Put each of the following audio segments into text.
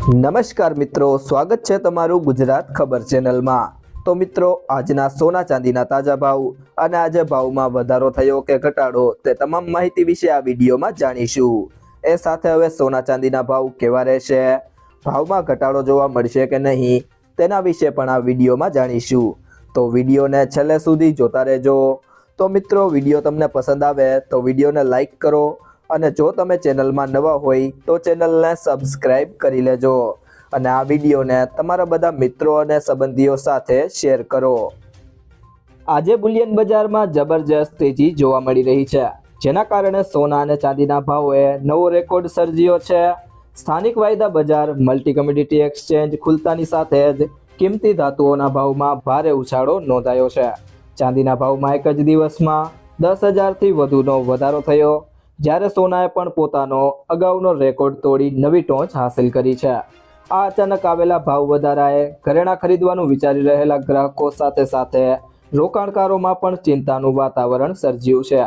નમસ્કાર મિત્રો, સ્વાગત છે તમારું ગુજરાત ખબર ચેનલમાં। તો મિત્રો, આજના સોના ચાંદીના તાજા ભાવ અને આજે ભાવમાં વધારો થયો કે ઘટાડો તે તમામ માહિતી વિશે આ વિડીયોમાં જાણીશું। એ સાથે હવે સોના ચાંદીના ભાવ કેવા રહેશે, ભાવમાં ઘટાડો જોવા મળશે કે નહીં તેના વિશે પણ આ વિડીયોમાં જાણીશું। તો વિડીયોને છેલ્લે સુધી જોતા રહેજો। તો મિત્રો, વિડીયો તમને પસંદ આવે તો વિડીયોને લાઈક કરો અને જો તમે ચેનલમાં નવા હોય તો ચેનલને સબસ્ક્રાઇબ કરી લેજો અને આ વિડીયોને તમારા બધા મિત્રો અને સંબંધીઓ સાથે શેર કરો। આજે બુલિયન બજારમાં જબરજસ્ત તેજી જોવા મળી રહી છે, જેના કારણે સોના અને ચાંદીના ભાવોએ નવો રેકોર્ડ સર્જ્યો છે। સ્થાનિક વાયદા બજાર મલ્ટી કમોડિટી એક્સચેન્જ ખુલતાની સાથે જ કિંમતી ધાતુઓના ભાવમાં ભારે ઉછાળો નોંધાયો છે। ચાંદીના ભાવમાં એક જ દિવસમાં 10,000થી વધુનો વધારો થયો, જ્યારે સોનાએ પણ પોતાનો અગાઉનો રેકોર્ડ તોડી નવી ટોચ હાંસલ કરી છે। આ અચાનક આવેલા ભાવ વધારાએ ઘરેણાં ખરીદવાનું વિચારી રહેલા ગ્રાહકો સાથે સાથે રોકાણકારોમાં પણ ચિંતાનું વાતાવરણ સર્જ્યું છે।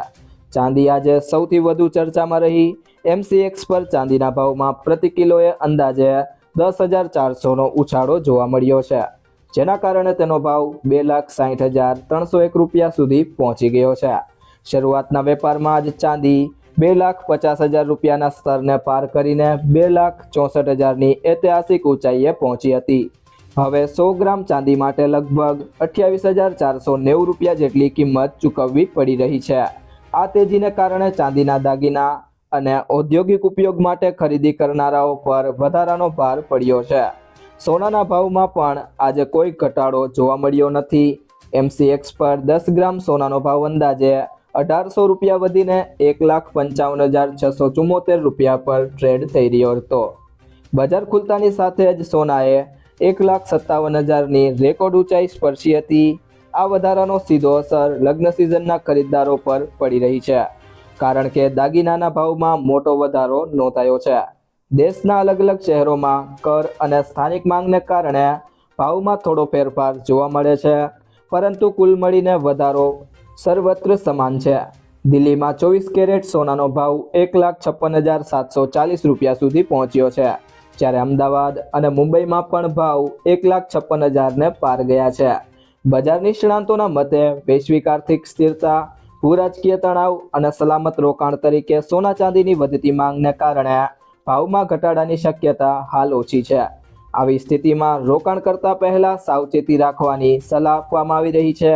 ચાંદી આજે સૌથી વધુ ચર્ચામાં રહી। MCX પર ચાંદીના ભાવમાં પ્રતિ કિલોએ અંદાજે 10,400નો ઉછાળો જોવા મળ્યો છે, જેના કારણે તેનો ભાવ 2,60,301 રૂપિયા સુધી પહોંચી ગયો છે। શરૂઆતના વેપારમાં જ ચાંદી 2,50,000 રૂપિયાના સ્તરને પાર કરીને 2,64,000ની ઐતિહાસિક ઊંચાઈએ પહોંચી હતી। હવે 100 ગ્રામ ચાંદી માટે લગભગ 28,490 રૂપિયા જેટલી કિંમત ચૂકવવી પડી રહી છે। આ તેજીને કારણે ચાંદીના દાગીના અને ઔદ્યોગિક ઉપયોગ માટે ખરીદી કરનારાઓ પર વધારાનો ભાર પડ્યો છે। સોનાના ભાવમાં પણ આજે કોઈ ઘટાડો જોવા મળ્યો નથી। MCX પર 10 ગ્રામ સોનાનો ભાવ અંદાજે 1,800 રૂપિયા વધીને 1,55,674 રૂપિયા પર ટ્રેડ થઈ રહ્યો હતો। બજાર ખુલતાની સાથે જ સોનાએ 1,57,000ની રેકોર્ડ ઊંચાઈ સ્પર્શી હતી। આ વધારાનો સીધો અસર લગ્ન સિઝનના ખરીદદારો પર પડી રહી છે, કારણ કે દાગીનાના ભાવમાં મોટો વધારો નોંધાયો છે। દેશના અલગ અલગ શહેરોમાં કર અને સ્થાનિક માંગને કારણે ભાવમાં થોડો ફેરફાર જોવા મળે છે, પરંતુ કુલ મળીને વધારો સર્વત્ર સમાન છે। દિલ્હીમાં 24 કેરેટ સોનાનો ભાવ 1,56,740 રૂપિયા સુધી પહોંચ્યો છે, જ્યારે અમદાવાદ અને મુંબઈમાં પણ ભાવ 1,56,000ને પાર ગયા છે। બજાર નિષ્ણાંતોના મતે વૈશ્વિક આર્થિક સ્થિરતા, ભૂરાજકીય તણાવ અને સલામત રોકાણ તરીકે સોના ચાંદીની વધતી માંગને કારણે ભાવમાં ઘટાડાની શક્યતા હાલ ઓછી છે। આવી સ્થિતિમાં રોકાણ કરતા પહેલા સાવચેતી રાખવાની સલાહ આપવામાં આવી રહી છે।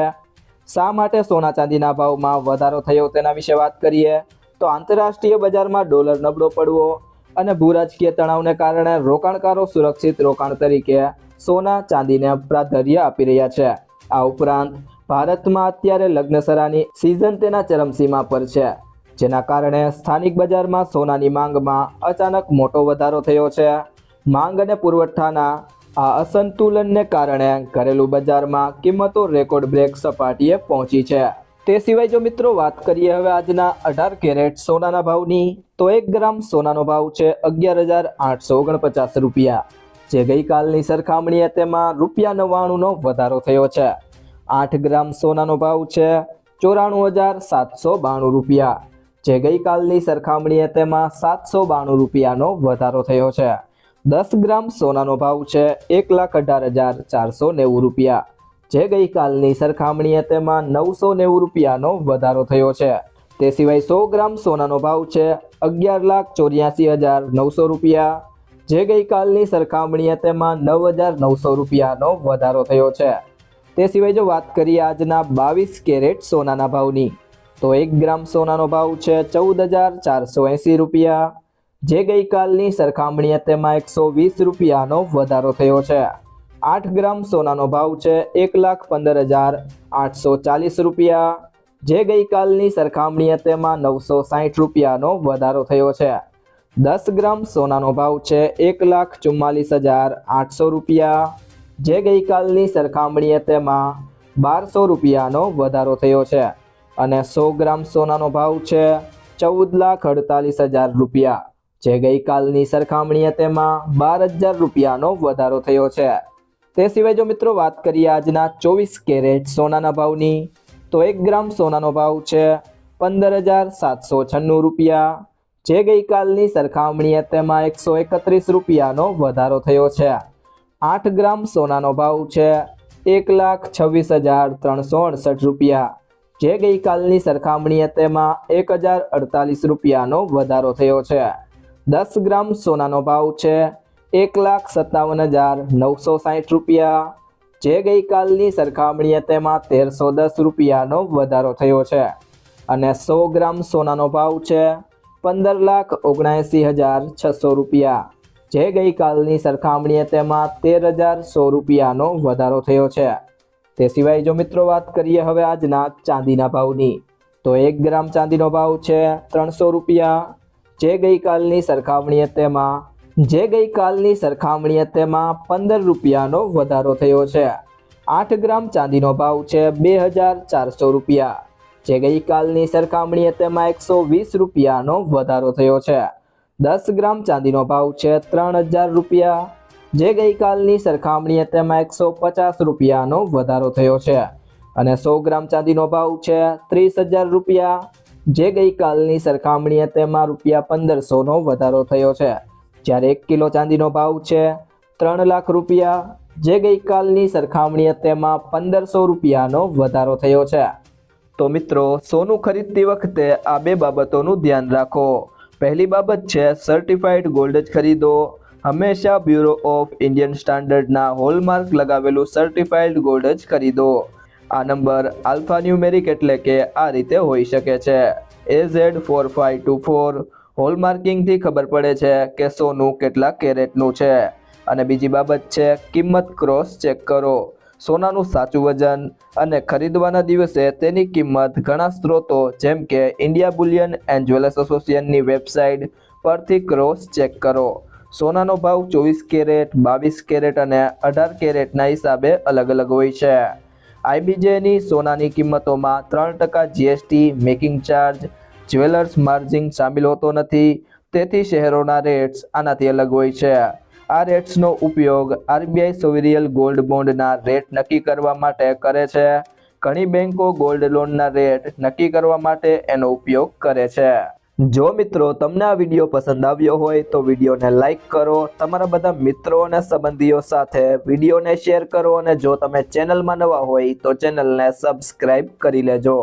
શા માટે સોના ચાંદીના ભાવમાં વધારો થયો તેના વિશે વાત કરીએ તો આંતરરાષ્ટ્રીય બજારમાં ડોલર નબળો પડવો અને ભૂરાજકીય તણાવને કારણે રોકાણકારો સુરક્ષિત રોકાણ તરીકે સોના ચાંદીને પ્રાધાન્ય આપી રહ્યા છે। આ ઉપરાંત ભારતમાં અત્યારે લગ્નસરાની સિઝન તેના ચરમસીમા પર છે, જેના કારણે સ્થાનિક બજારમાં સોનાની માંગમાં અચાનક મોટો વધારો થયો છે। માંગ અને પુરવઠાના આ અસંતુલનને કારણે ઘરેલું બજારમાં કિંમતો રેકોર્ડ બ્રેક સપાટીએ પહોંચી છે। તે સિવાય જો મિત્રો વાત કરીએ હવે આજના 18 કેરેટ સોનાના ભાવની, તો 1 ગ્રામ સોનાનો ભાવ છે 11,849 રૂપિયા, જે ગઈકાલની સરખામણીએ તેમાં ₹99નો વધારો થયો છે। 8 ગ્રામ સોનાનો ભાવ છે 94,792 રૂપિયા, જે ગઈકાલની સરખામણીએ તેમાં 792 રૂપિયાનો વધારો થયો છે। 10 ગ્રામ સોનાનો ભાવ છે 1,18,490 રૂપિયા, જે ગઈકાલની સરખામણીએ તેમાં 990 રૂપિયાનો વધારો થયો છે। તે સિવાય 100 ગ્રામ સોનાનો ભાવ છે 11,84,900 રૂપિયા, જે ગઈકાલની સરખામણીએ તેમાં 9,900 રૂપિયાનો વધારો થયો છે। તે સિવાય જો વાત કરીએ આજના 22 કેરેટ સોનાના ભાવની, તો 1 ગ્રામ સોનાનો ભાવ છે 14,480 રૂપિયા, જે ગઈકાલની સરખામણીએ તેમાં 120 રૂપિયાનો વધારો થયો છે। 8 ગ્રામ સોનાનો ભાવ છે 1,15,840 રૂપિયા, જે ગઈકાલની સરખામણીએ તેમાં 960 રૂપિયાનો વધારો થયો છે। 10 ગ્રામ સોનાનો ભાવ છે 1,44,800 રૂપિયા, જે ગઈકાલની સરખામણીએ તેમાં 1,200 રૂપિયાનો વધારો થયો છે। અને 100 ગ્રામ સોનાનો ભાવ છે 14,48,000 રૂપિયા, જે ગઈકાલની સરખામણીએ તેમાં 12,000 રૂપિયાનો વધારો થયો છે। તે સિવાય જો મિત્રો વાત કરીએ આજના 24 કેરેટ સોનાના ભાવની, તો 1 ગ્રામ સોનાનો ભાવ છે 15,796 રૂપિયા, જે ગઈકાલની સરખામણીએ તેમાં 131 રૂપિયાનો વધારો થયો છે। 8 ગ્રામ સોનાનો ભાવ છે 1,26,368 રૂપિયા, જે ગઈકાલની સરખામણીએ તેમાં 1,048 રૂપિયાનો વધારો થયો છે। 10 ગ્રામ સોનાનો ભાવ છે 1,57,960 રૂપિયા, જે ગઈકાલની સરખામણીએ તેમાં 1,310 રૂપિયાનો વધારો થયો છે। અને 100 ગ્રામ સોનાનો ભાવ છે 15,79,600 રૂપિયા, જે ગઈકાલની સરખામણીએ તેમાં 13,100 રૂપિયાનો વધારો થયો છે। તે સિવાય જો મિત્રો વાત કરીએ હવે આજના ચાંદીના ભાવની, તો 1 ગ્રામ ચાંદીનો ભાવ છે 300 રૂપિયા, જે ગઈકાલની સરખામણીએ તેમાં 15 રૂપિયાનો વધારો થયો છે। 8 ગ્રામ ચાંદીનો ભાવ છે 2,400 રૂપિયા, જે ગઈકાલની સરખામણીએ તેમાં 120 રૂપિયાનો વધારો થયો છે। 10 ગ્રામ ચાંદીનો ભાવ છે 3,000 રૂપિયા, જે ગઈકાલની સરખામણીએ તેમાં 150 રૂપિયાનો વધારો થયો છે। અને 100 ગ્રામ ચાંદીનો ભાવ છે 30,000 રૂપિયા, જે ગઈકાલની સરખામણીએ તેમાં ₹1,500નો વધારો થયો છે। જ્યારે 1 કિલો ચાંદીનો ભાવ છે 3 લાખ રૂપિયા, જે ગઈકાલની સરખામણીએ તેમાં 1,500 રૂપિયાનો વધારો થયો છે। તો મિત્રો, સોનું ખરીદતી વખતે આ બે બાબતોનું ધ્યાન રાખો। પહેલી બાબત છે સર્ટિફાઈડ ગોલ્ડ જ ખરીદો। હંમેશા બ્યુરો ઓફ ઇન્ડિયન સ્ટાન્ડર્ડના હોલમાર્ક લગાવેલું સર્ટિફાઈડ ગોલ્ડ જ ખરીદો। આ નંબર આલ્ફાન્યુમેરિક એટલે કે આ રીતે હોઈ શકે છે AZ4524। હોલમાર્કિંગથી ખબર પડે છે કે સોનું કેટલા કેરેટનું છે। અને બીજી બાબત છે કિંમત ક્રોસ ચેક કરો। સોનાનું સાચું વજન અને ખરીદવાના દિવસે તેની કિંમત ઘણા સ્ત્રોતો જેમ કે ઇન્ડિયા બુલિયન એન્ડ જ્વેલર્સ એસોસિએશનની વેબસાઇટ પરથી ક્રોસ ચેક કરો। સોનાનો ભાવ 24 કેરેટ, 22 કેરેટ અને 18 કેરેટના હિસાબે અલગ અલગ હોય છે। IBJની સોનાની કિંમતોમાં 3% GST, making charge, jewellers margin શામેલ હોતો નથી, તેથી શહેરોના રેટ્સ આનાથી અલગ હોય છે। આ રેટ્સનો ઉપયોગ RBI સોવરિયન ગોલ્ડ બોન્ડના રેટ નક્કી કરવા માટે કરે છે। ઘણી બેંકો ગોલ્ડ લોનના રેટ નક્કી કરવા માટે એનો ઉપયોગ કરે છે। જો મિત્રો તમને આ વિડીયો પસંદ આવ્યો હોય તો વિડીયોને લાઈક કરો, તમારા બધા મિત્રો અને સંબંધીઓ સાથે વિડીયોને શેર કરો અને જો તમે ચેનલમાં નવા હોય તો ચેનલને સબસ્ક્રાઇબ કરી લેજો।